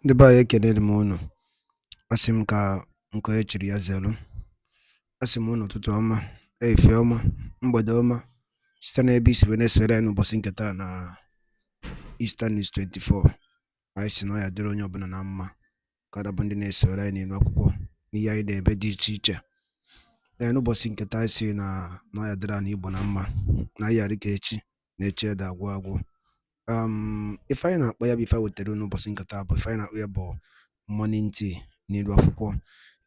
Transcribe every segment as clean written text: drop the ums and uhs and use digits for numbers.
Ndị be anyị ekenere m unu. Asị m ka nke echiri ya zelu. Asị m unu ụtụtụ ọma, ehihie ọma, mgbede ọma, site n'ebe isi wee na-esore anyị n'ụbọchị nke taa na Eastern News 24. Anyị si na ọ ya dịrị onye ọbụla na mma ka bụ ndị na-esore anyị n'ilu akwụkwọ n'ihe anyị na-ebe dị iche iche. N'ụbọchị nke taa anyị si na ọ ya dịrị anyị Igbo na mma, na anyị yarị ka echi na echi ede agwụ agwụ. Ife anyị na-akpọ ya bụ ife wetara n'ụbọchị nke taa bụ ife anyị na-akpọ ya bụ morning tea n'ilu akwụkwọ.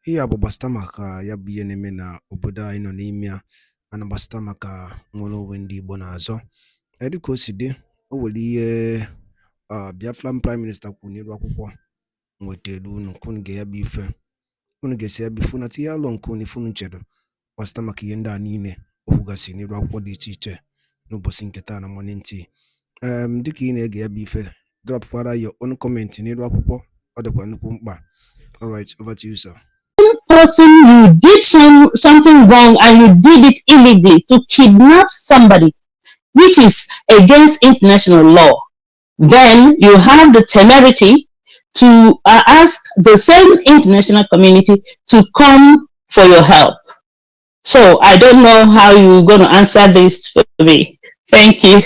Ihe a bụ gbasịta maka ya bụ ihe na-eme na obodo anyị nọ n'ime ya, ana gbasịta maka nwere onwe ndị Igbo na-azọ. Dịka o si dị, o nwere ihe Biafran Prime Minister kwuru n'ilu akwụkwọ nwetara unu ka unu ga ya bụ ife, unu ga-esi ya bụ ife na tinye alụ nke unu ife unu chere gbasịta maka ihe ndị a niile o kwugasị n'ilu akwụkwọ dị iche iche n'ụbọchị nke taa na morning tea. Dịka ị na-ege ya bụ ife, drọpụkwara ya ọnụ kọmentị n'ilu akwụkwọ, ọ dịkwa nnukwu mkpa. All right, over to you, sir. Person you did something wrong and you did it illegally to kidnap somebody, which is against international law, then you have the temerity to ask the same international community to come for your help. So I don't know how you're going to answer this for me. Thank you.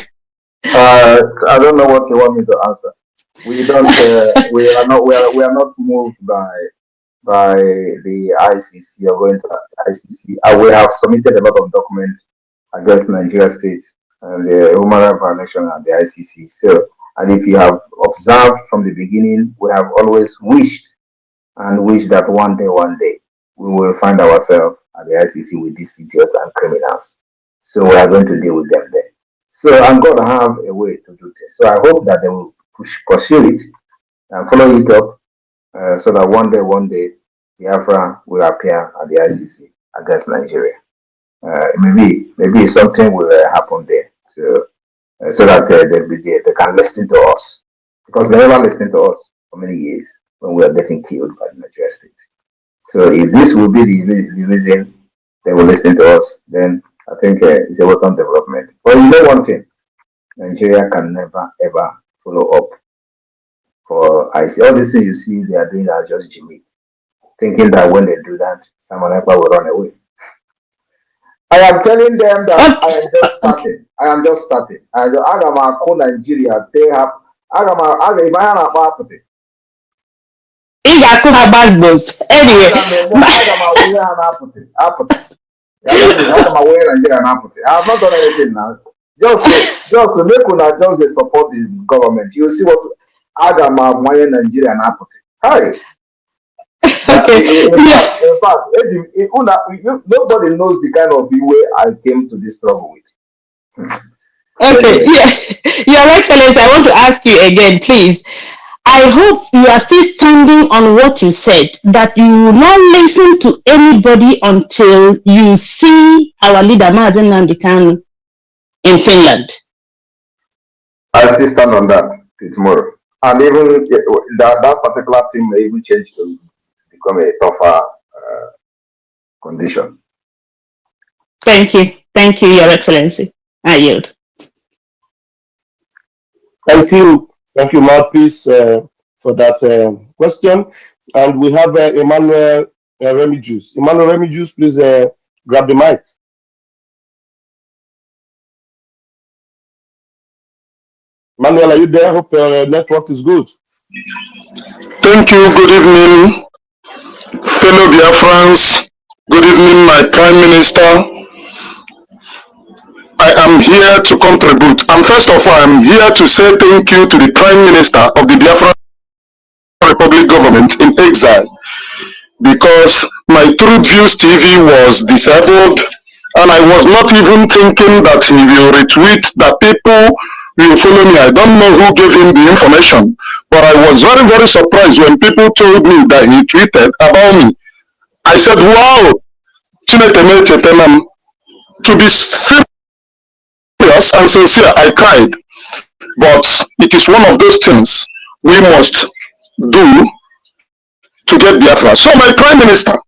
I don't know what you want me to answer. We don't. We are not moved by the ICC or going to the ICC. We have submitted a lot of documents against Nigeria State and the human rights violation at the ICC. So, and if you have observed from the beginning, we have always wished that one day we will find ourselves at the ICC with these idiots and criminals. So we are going to deal with them then. So I'm going to have a way to do this. So I hope that they will pursue it and follow it up, so that one day, BIAFRA will appear at the ICC against Nigeria. Maybe something will happen there, so that they can listen to us, because they never listened to us for many years when we are getting killed by the Nigeria State. So if this will be the reason they will listen to us, then I think it's a welcome development. But you know one thing, Nigeria can never ever follow up for IC. All these things you see they are doing are just Jimmy, thinking that when they do that, someone else will run away. I am telling them that I am just starting. I am just starting. I am a call Nigeria. They have. Anyway, I have not done anything now. Just to make una just support the government. You see what Agama Nigeria and Apple. Hi. Okay. In fact, nobody knows the kind of way I came to this struggle with. Okay, yeah. Your Excellency, I want to ask you again, please. I hope you are still standing on what you said, that you will not listen to anybody until you see our leader, Mazen Nnamdi Kanu, in Finland. I still stand on that tomorrow. And even that particular thing may even change to become a tougher condition. Thank you. Thank you, Your Excellency. I yield. Thank you. Thank you, Mouthpiece, for that question. And we have Emmanuel Remigius. Emmanuel Remigius, please grab the mic. Emmanuel, are you there? Hope your network is good. Thank you. Good evening, fellow Biafrans. Good evening, my Prime Minister. I am here to contribute. And first of all, I'm here to say thank you to the Prime Minister of the Biafra Republic government in exile, because my True Views TV was disabled, and I was not even thinking that he will retweet, that people will follow me. I don't know who gave him the information, but I was very, very surprised when people told me that he tweeted about me. I said, wow, to be serious and sincere, I cried. But it is one of those things we must do to get Biafra. So my Prime Minister,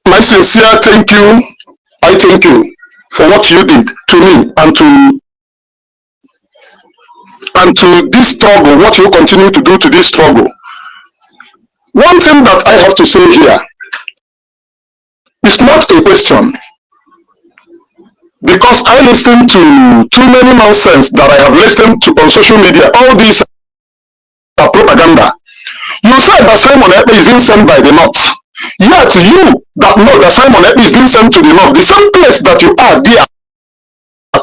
my sincere thank you. I thank you for what you did to me and and to this struggle, what you continue to do to this struggle. One thing that I have to say here is not a question, because I listen to too many nonsense that I have listened to on social media. All these are propaganda. You said that Simon Ekpe is being sent by the North. Yet you that know that Simon Ekpe is being sent to the North, the same place that you are there,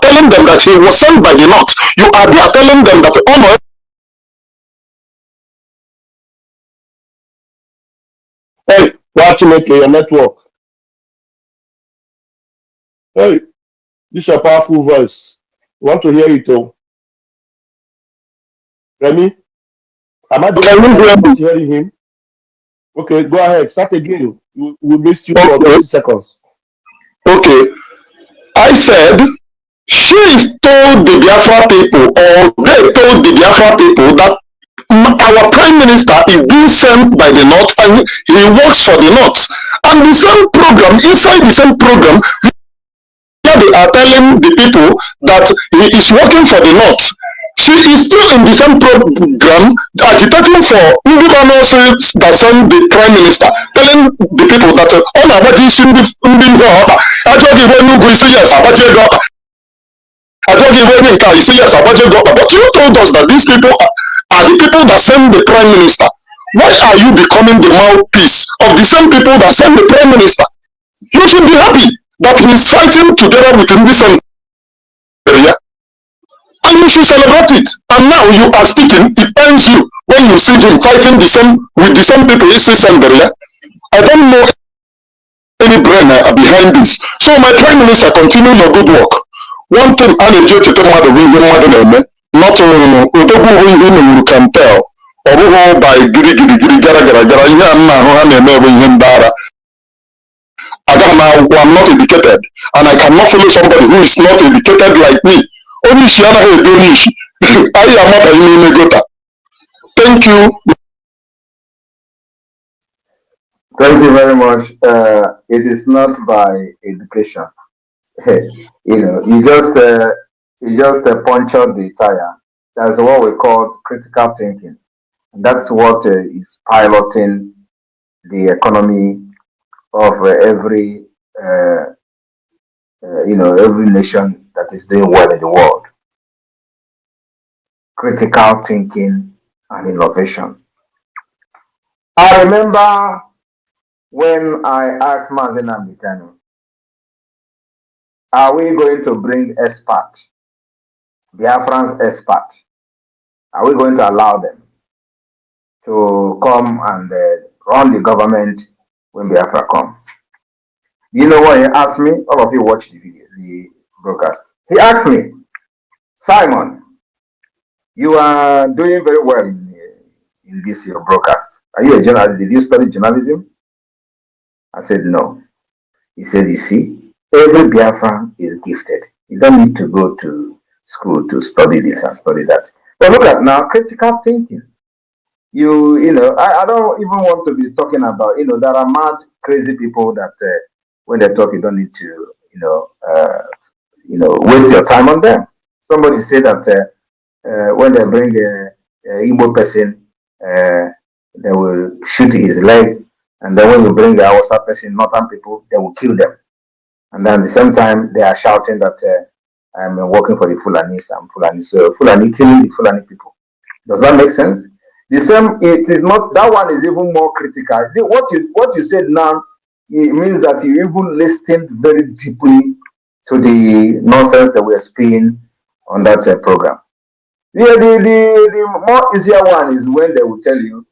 telling them that he was sent by the North. You are there telling them that Honor. Hey, watch your network. Hey, this is a powerful voice. You want to hear it all? Remy, am I hearing him? Okay, go ahead. Start again. We missed you for 30 seconds. Okay. I said, she is told the Biafra people, or they told the Biafra people, that our prime minister is being sent by the North and he works for the North. And the same program, inside the same program, they are telling the people that he is working for the North. She is still in the same program agitating for individuals that send the prime minister, telling the people that all about this I don't give any go say yes, but I don't give any car, you say yes, but you told us that these people are the people that send the prime minister. Why are you becoming the mouthpiece of the same people that send the prime minister? You should be happy that he is fighting together with this area, and you should celebrate it. And now you are speaking, it pains you when you see him fighting with the same people he sees area. I don't know any brain behind this. So my prime minister, continue your good work. One thing I need you to tell me not you can tell. Or by giri I'm not educated, and I cannot follow somebody who is not educated like me. Only if I am not a gota. Thank you. Thank you very much. It is not by education. You just punctured the tire. That's what we call critical thinking. And that's what is piloting the economy of every every nation that is doing well in the world. Critical thinking and innovation. I remember when I asked Mazen Ambikano, are we going to bring experts, Biafran's experts? Are we going to allow them to come and run the government when Biafra come? You know what he asked me? All of you watched the video, the broadcast. He asked me, Simon, you are doing very well in this your broadcast. Are you a journalist? Did you study journalism? I said no. He said, you see, every Biafran is gifted. You don't need to go to school to study this and study that. But look at now, critical thinking. I don't even want to be talking about, there are mad, crazy people that when they talk, you don't need to, waste your time on them. Somebody said that when they bring a Igbo person, they will shoot his leg, and then when you bring the Hausa person, Northern people, they will kill them. And then at the same time, they are shouting that I'm working for the Fulanis, I'm Fulani. So Fulani killing the Fulani people. Does that make sense? The same, it is not, that one is even more critical. What you said now, it means that you even listened very deeply to the nonsense that we're spewing on that program. Yeah, the more easier one is when they will tell you,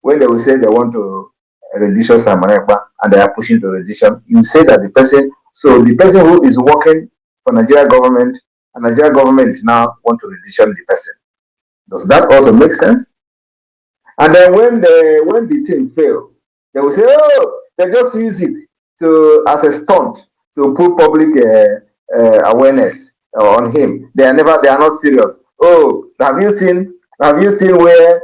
when they will say they want to rendition Samanekba and they are pushing to rendition, you say that the person who is working for Nigeria government and Nigeria government now want to rendition the person. Does that also make sense? And then when the team fail, they will say, oh, they just use it as a stunt to put public awareness on him. They are not serious. Oh, have you seen where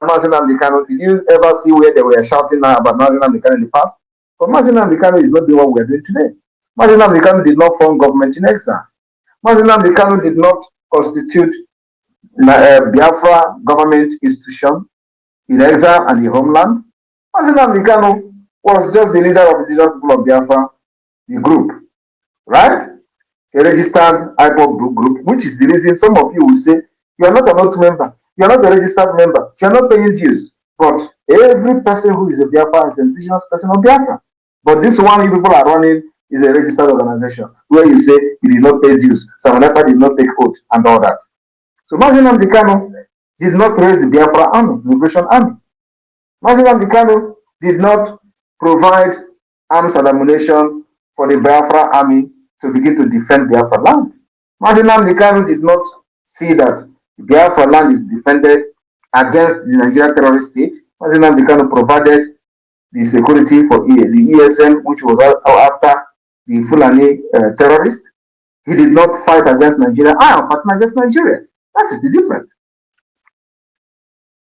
Mazen Amdekano, did you ever see where they were shouting now about Mazen Amdekano in the past? But Mazen Amdekano is not doing what we are doing today. Mazen Amdekano did not form government in exile. Mazi Nnamdi Kanu did not constitute Biafra government institution in exile and the homeland. Mazi Nnamdi Kanu was just the leader of the indigenous people of Biafra, the group, right? A registered IPOB group, which is the reason some of you will say, you are not an oath member, you are not a registered member, you are not paying dues. But every person who is a Biafra is an indigenous person of Biafra. But this one you people are running is a registered organization where you say you did not pay dues, some leper did not take oath and all that. So Mazi Nnamdi Kanu did not raise the Biafra army, Liberation Army. Mazi Nnamdi Kanu did not provide arms and ammunition for the Biafra army to begin to defend Biafra land. Mazi Nnamdi Kanu did not see that Biafra land is defended against the Nigerian terrorist state. Mazi Nnamdi Kanu provided the security for the ESN, which was after the Fulani terrorists. He did not fight against Nigeria. I am fighting against Nigeria. That is the difference.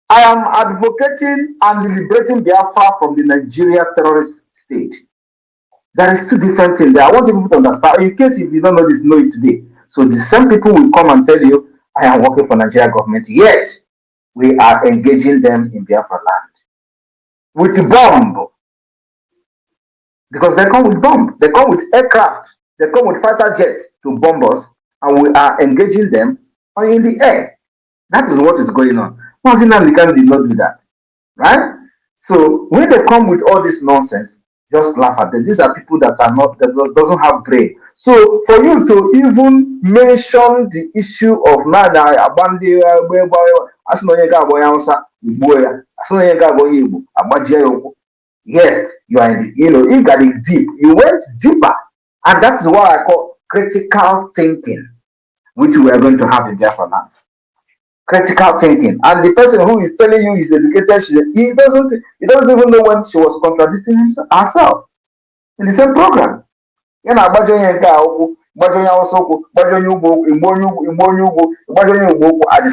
I am advocating and liberating Biafra from the Nigeria terrorist state. There is two different things there. I want people to understand. In case if you don't know this, know it today. So the same people will come and tell you, I am working for Nigeria government, yet we are engaging them in Biafra land with a bomb. Because they come with bomb, they come with aircraft, they come with fighter jets to bomb us, and we are engaging them in the air. That is what is going on. Mazi Nnamdi Kanu did not do that, right? So when they come with all this nonsense, just laugh at them. These are people that are not that doesn't have brain. So for you to even mention the issue of Nada Abandi yet you are in the, you got it deep. You went deeper, and that's what I call critical thinking, which we are going to have in Biafra land. Critical thinking, and the person who is telling you is educated, he doesn't even know when she was contradicting herself in the same program. You know, at the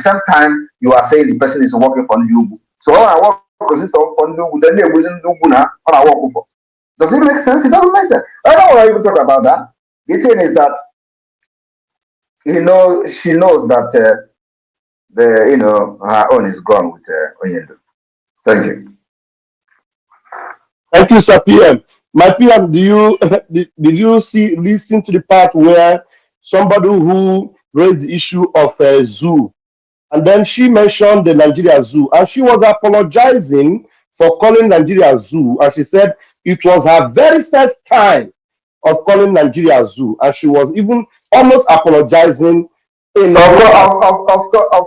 same time you are saying the person is working for you. So I work consists of then they wasn't I work for. Does it make sense? It doesn't make sense. I don't want to even talk about that. The thing is that she knows that her own is gone with Onyendo. Thank you. Thank you, Sir PM. My PM, did you listen to the part where somebody who raised the issue of a zoo, and then she mentioned the Nigeria Zoo, and she was apologizing for calling Nigeria Zoo, and she said it was her very first time of calling Nigeria Zoo, and she was even almost apologizing. Of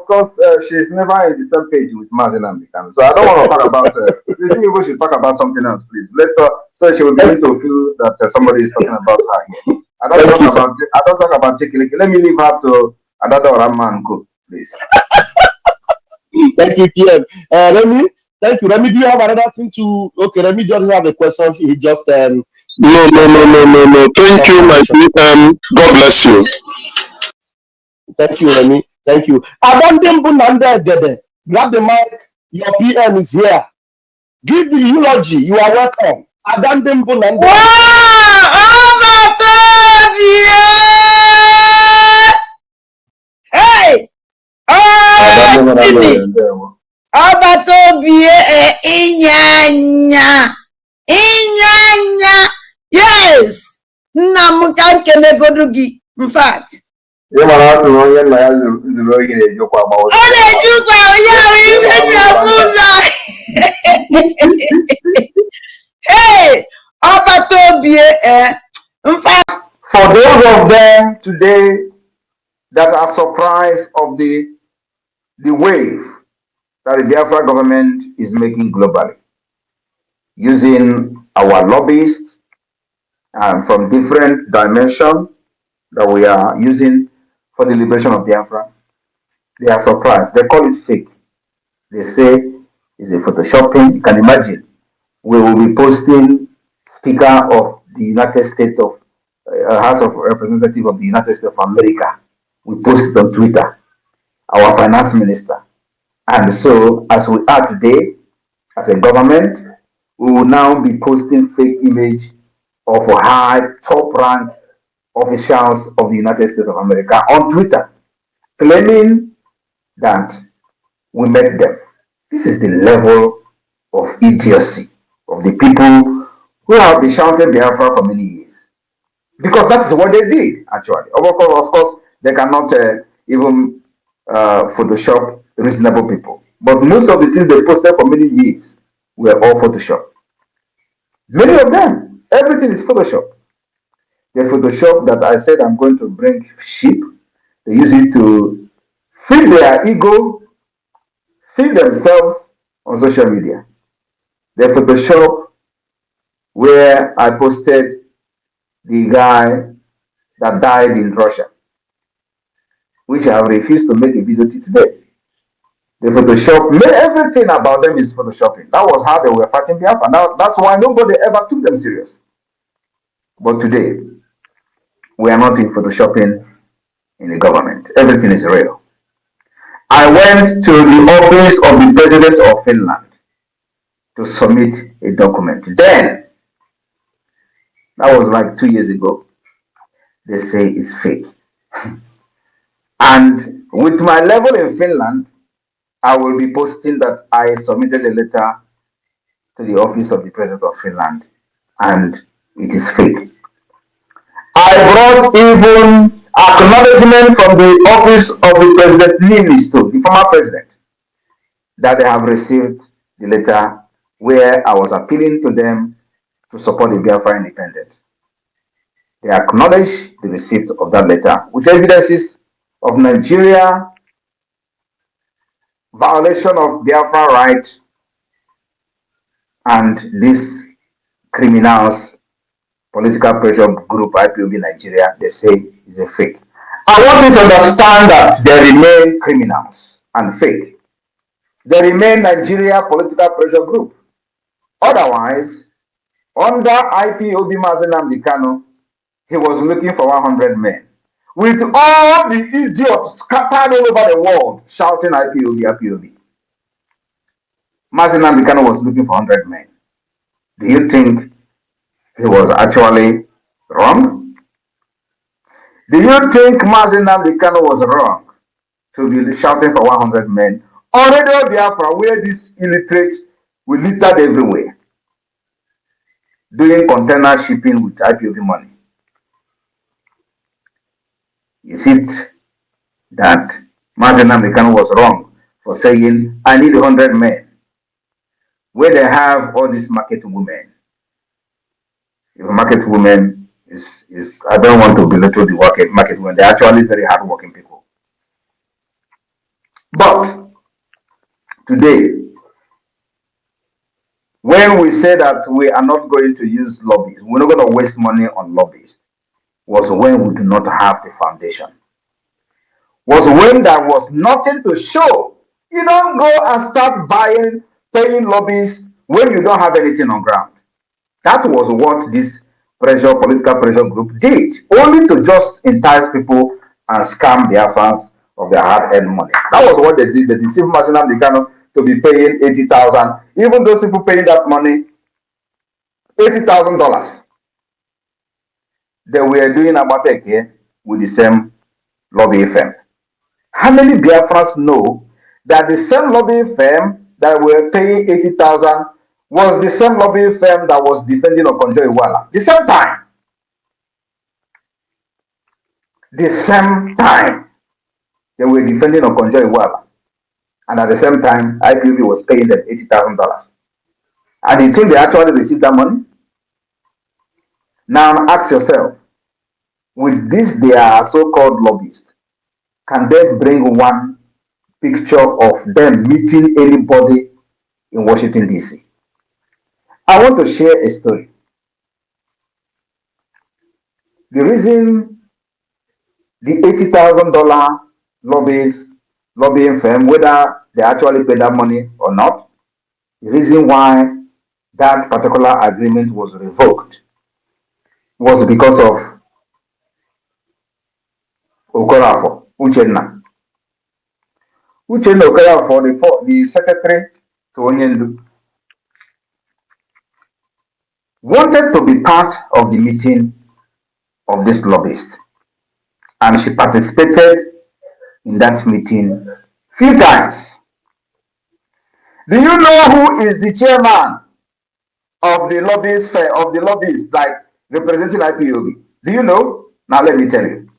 course, she's never in the same page with Mazi Nnamdi Kanu. So I don't want to talk about. You think we should talk about something else, please. Let's so she will begin to feel that somebody is talking about her here. I don't talk about Chikiliki. Let me leave her to another Rama and go, please. Thank you, PM. Remy, thank you. Remy, do you have another thing to? Okay, Remy just have a question. He just No. Thank you, my PM. God bless you. Thank you, Remy. Thank you. Grab the mic. Your PM is here. Give the eulogy. You are welcome. Adandem Bunande. Hey! Inyanya. Yes. Namukankenegodugi. In fact. Hey! In fact, for those of them today that are surprised of the wave that the Biafra government is making globally, using our lobbyists from different dimensions that we are using for the liberation of Biafra, they are surprised. They call it fake. They say it's a photoshopping. You can imagine. We will be posting Speaker of the United States of House of Representatives of the United States of America. We post it on Twitter. Our finance minister. And so, as we are today, as a government, we will now be posting fake image of a high top rank officials of the United States of America on Twitter, claiming that we met them. This is the level of idiocy of the people who have been shouting Biafra for many years. Because that is what they did, actually. Of course they cannot even Photoshop reasonable people. But most of the things they posted for many years were all Photoshop. Many of them, everything is Photoshop. The Photoshop that I said I'm going to bring sheep, they use it to feed their ego, feed themselves on social media. The Photoshop where I posted the guy that died in Russia, which I have refused to make a video to today. The Photoshop, everything about them is Photoshopping. That was how they were fighting Biafra. Now, that's why nobody ever took them serious. But today, we are not in Photoshopping in the government. Everything is real. I went to the office of the president of Finland to submit a document. Then, that was like 2 years ago, they say it's fake. And with my level in Finland, I will be posting that I submitted a letter to the office of the president of Finland and it is fake. I brought even acknowledgement from the office of the president Niinisto, the former president, that they have received the letter where I was appealing to them to support the Biafra independence. They acknowledge the receipt of that letter with evidences of Nigeria violation of Biafra rights and these criminals political pressure group IPOB Nigeria, they say is a fake. I want you to understand that they remain criminals and fake. They remain Nigeria political pressure group. Otherwise, under IPOB Mazi Nnamdi Kanu, he was looking for 100 men. With all the idiots scattered all over the world shouting IPOB, IPOB. Mazi Nnamdi Kanu was looking for 100 men. Do you think he was actually wrong? Do you think Mazi Nnamdi Kanu was wrong to be shouting for 100 men on Radio Biafra, where this illiterate will littered everywhere, doing container shipping with IPOB money? Is it that Mazi Nnamdi Kanu was wrong for saying, I need 100 men, where they have all these market women? If market women is I don't want to belittle the market women, they're actually very hardworking people. But today, when we say that we are not going to use lobbies, we're not going to waste money on lobbies, was when we do not have the foundation. Was when there was nothing to show. You don't go and start paying lobbies when you don't have anything on ground. That was what this political pressure group did, only to just entice people and scam their fans of their hard-earned money. That was what they did. They deceived Mazi Nnamdi Kanu to be paying 80,000. Even those people paying that money, $80,000, they were doing Abatek here with the same lobby firm. How many Biafrans know that the same lobby firm that were paying 80,000 was the same lobby firm that was defending Okonjo Iweala? The same time. The same time they were defending Okonjo Iweala. And at the same time, IPOB was paying them $80,000. And you think they actually received that money? Now ask yourself, with this their so-called lobbyists, can they bring one picture of them meeting anybody in Washington, D.C.? I want to share a story. The reason the $80,000 lobbying firm, whether they actually paid that money or not, the reason why that particular agreement was revoked was because of Okorafor, Uchenna. Uchenna Okorafor, the secretary to Onyendu, wanted to be part of the meeting of this lobbyist, and she participated in that meeting few times. Do you know who is the chairman of the lobbyists like representing IPOB? Do you know? Now let me tell you.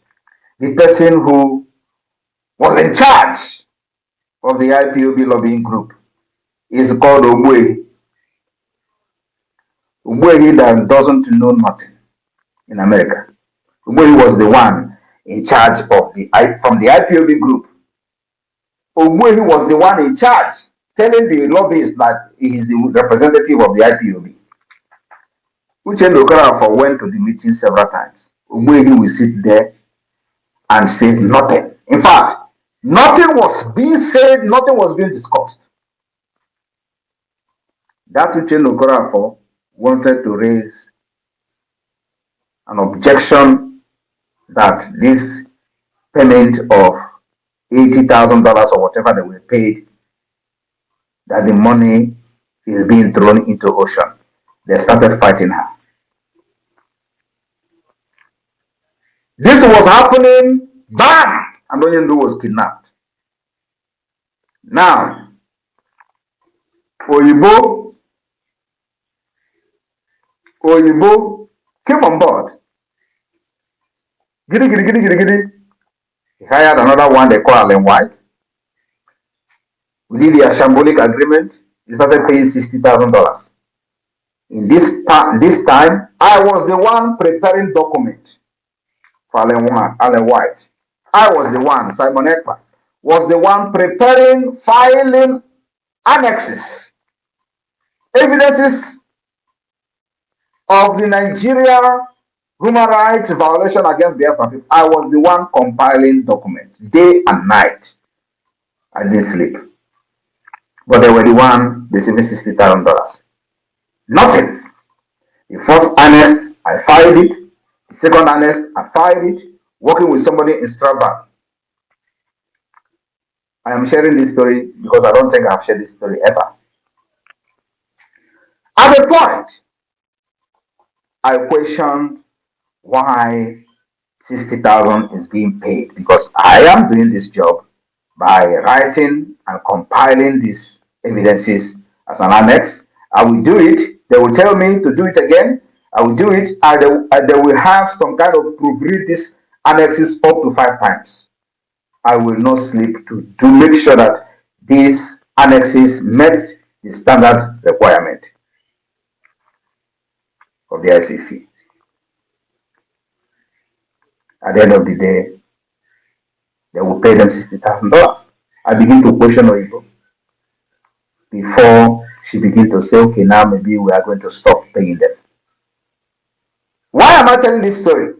The person who was in charge of the IPOB lobbying group is called Ogbuehi. Ogbuehi that doesn't know nothing in America. Ogbuehi was the one in charge of from the IPOB group. Ogbuehi was the one in charge telling the lobbyists that he is the representative of the IPOB. Uchendu Okorafor went to the meeting several times. Ogbuehi will sit there and say nothing. In fact, nothing was being said, nothing was being discussed. That Uchendu Okorafor wanted to raise an objection that this payment of $80,000 or whatever they were paid, that the money is being thrown into ocean. They started fighting her. This was happening, bam! And Onyendu was kidnapped. Now, Oyibo came on board. Giddy, giddy, giddy, giddy, giddy. He hired another one they call Allen White. We did the shambolic agreement. He started paying $60,000. In this time, I was the one preparing document for Allen White. I was the one, Simon EKPA, was the one preparing, filing annexes, evidences of the Nigeria human rights violation against Biafra people. I was the one compiling documents day and night. I didn't sleep. But they were the one receiving $60,000. Nothing. The first annex, I filed it. The second annex, I filed it, working with somebody in Strasbourg. I am sharing this story because I don't think I've shared this story ever. At the point, I questioned why 60,000 is being paid, because I am doing this job by writing and compiling these evidences as an annex. I will do it. They will tell me to do it again. I will do it, and they will have some kind of proofread these annexes up to 5 times. I will not sleep to make sure that these annexes met the standard requirement of the ICC. At the end of the day, they will pay them $60,000. I begin to question Oyibo before she begin to say, okay, now maybe we are going to stop paying them. Why am I telling this story?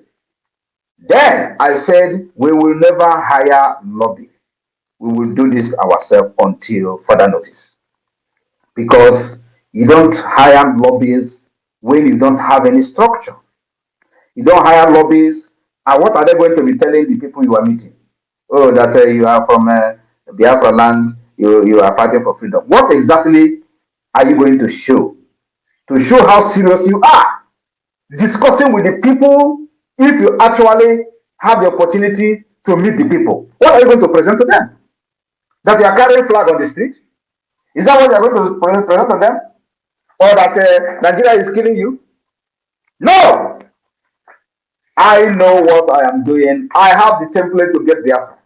Then I said, we will never hire lobby. We will do this ourselves until further notice. Because you don't hire lobbyists when you don't have any structure. You don't hire lobbyists, and what are they going to be telling the people you are meeting? Oh, that you are from Biafra land, you are fighting for freedom. What exactly are you going to show? To show how serious you are. Discussing with the people, if you actually have the opportunity to meet the people, what are you going to present to them? That you are carrying flag on the street? Is that what you are going to present to them? Or that Nigeria is killing you? No! I know what I am doing. I have the template to get there.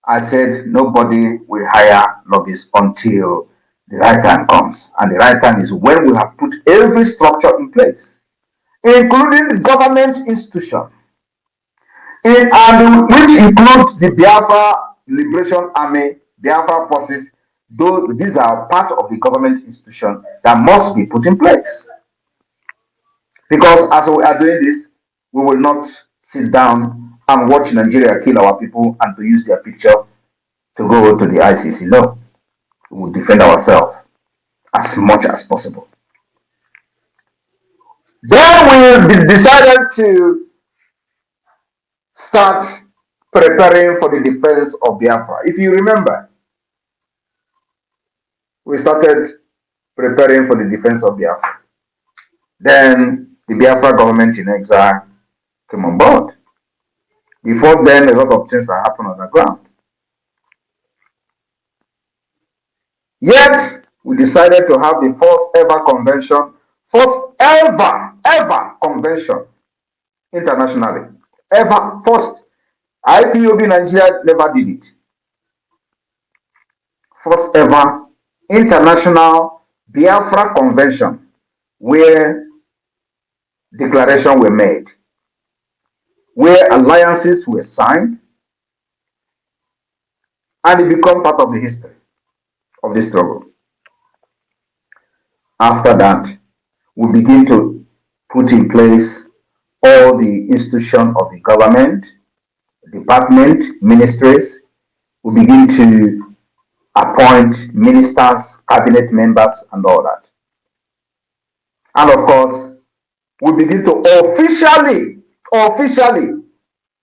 I said nobody will hire lobbyists until the right time comes. And the right time is when we have put every structure in place, including government institution, and which includes the Biafra Liberation Army, Biafra forces. Though these are part of the government institution that must be put in place. Because as we are doing this, we will not sit down and watch Nigeria kill our people and to use their picture to go to the ICC. No, we will defend ourselves as much as possible. Then we decided to start preparing for the defense of Biafra. If you remember, we started preparing for the defense of Biafra. Then the Biafra government in exile came on board. Before then, a lot of things that happened on the ground. Yet, we decided to have the first ever convention, first ever convention internationally. Ever, first. IPOB Nigeria never did it. First ever international Biafra convention where declarations were made, where alliances were signed, and it became part of the history of the struggle. After that, we begin to put in place all the institutions of the government, department, ministries. We begin to appoint ministers, cabinet members, and all that. And of course, we begin to officially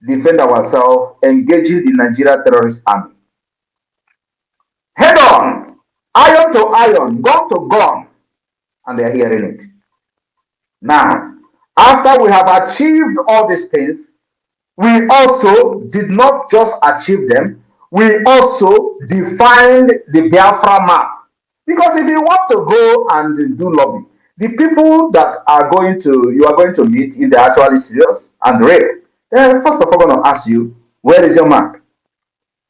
defend ourselves, engaging the Nigeria terrorist army. Head on, iron to iron, gun to gun, and they're hearing it. Now, after we have achieved all these things, we also did not just achieve them, we also defined the Biafra map. Because if you want to go and do lobby, the people that you are going to meet, if they're actually serious and real, they're first of all going to ask you, where is your map?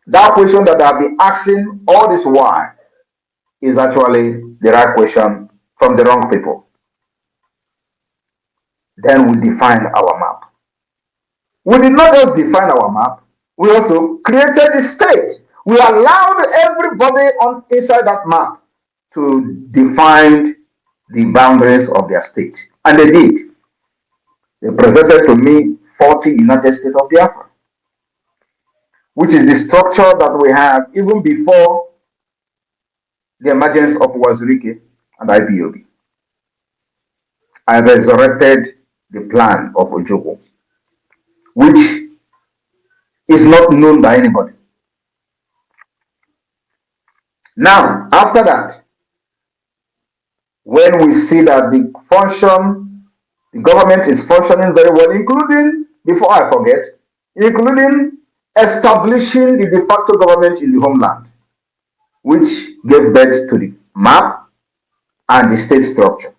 That question that I've been asking all this while is actually the right question from the wrong people. Then we define our map. We did not just define our map, we also created the state. We allowed everybody on inside that map to define the boundaries of their state. And they did. They presented to me 40 United States of Biafra, which is the structure that we have even before the emergence of Wazirike and IPOB. I resurrected the plan of Ojoko, which is not known by anybody. Now, after that, when we see that the government is functioning very well, including, before I forget, including establishing the de facto government in the homeland, which gave birth to the map and the state structure.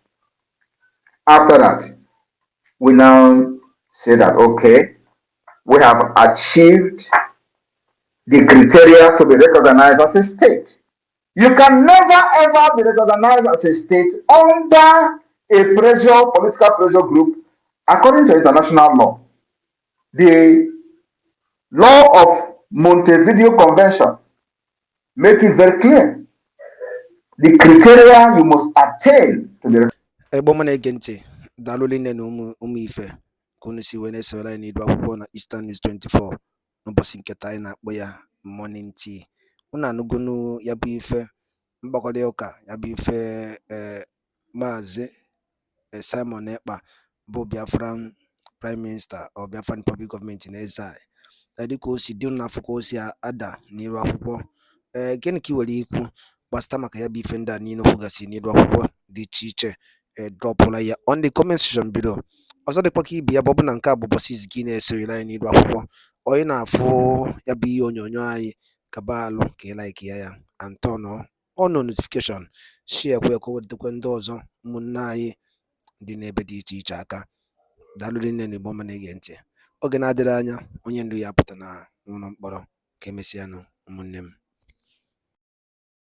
After that, we now say that, okay, we have achieved the criteria to be recognized as a state. You can never ever be recognized as a state under a political pressure group, according to international law. The law of Montevideo Convention make it very clear. The criteria you must attain to be. Ebomana Gente, Dalolina no Umife, Kunisi Venezuela in Idwapona Eastern News 24, no Bosinketaina Boya, morning tea. Una Nugunu Yabife, Mbakodeoka, Yabife Maze, Simon Ekpa, Bo Biafran Prime Minister or Biafran Public Government in exile. Dikosi Dunafukosi Ada, Niro Apupo, Genki Basta Makaya Bifenda Nino Hugasi, Niro Apupo, the teacher. Drop on the comment section below. Also the poki be a bob and cabo bosses Guinness so you need rapo or in a for ya be on your eye cabalo ke like ya Antono or no notification share where code the Quendozo Munai the nebedi chaka daludin any woman again. Oganadanya onyendu yapatana no boro kemesiano umunem.